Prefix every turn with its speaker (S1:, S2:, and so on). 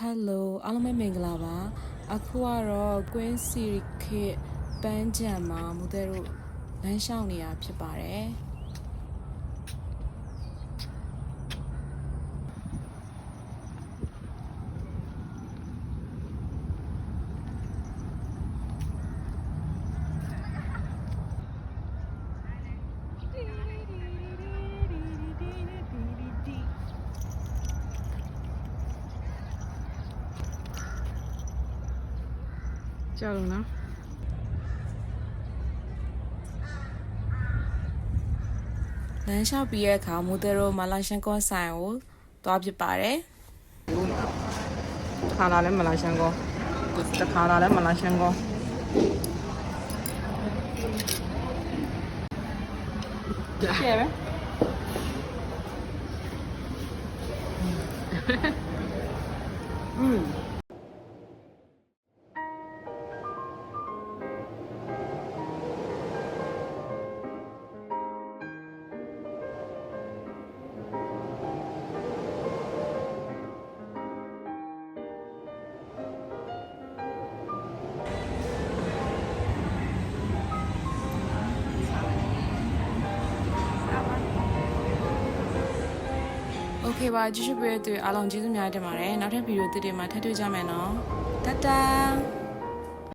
S1: Hello အားလုံးပဲမင်္ဂလာပါအခုကတော့ Queen Series ခေတ်ပန်းချံမှာမူတဲ့တို့လမ်းလျှောက်နေတာဖြစ်ပါတယ်ကြောက်လို့နော်လမ်းလျှောက်ပြီးရဲ့အခါမူတဲ့တို့မလာရှန်ကောဆိုင်ကိုတွားဖြစ်ပါတယ်ခါလာလဲမလာရှန်ကောတခါလာလဲမလာရှန်ကောရှယ်ပဲโอเคပါကြည့်ရှုပေးတဲ့သူအားလုံးကျေးဇူးများတင်ပါတယ်နောက်ထပ်ဗီဒီယိုတစ်တွေမှာထပ်တွေ့ကြမယ်နော်တတာ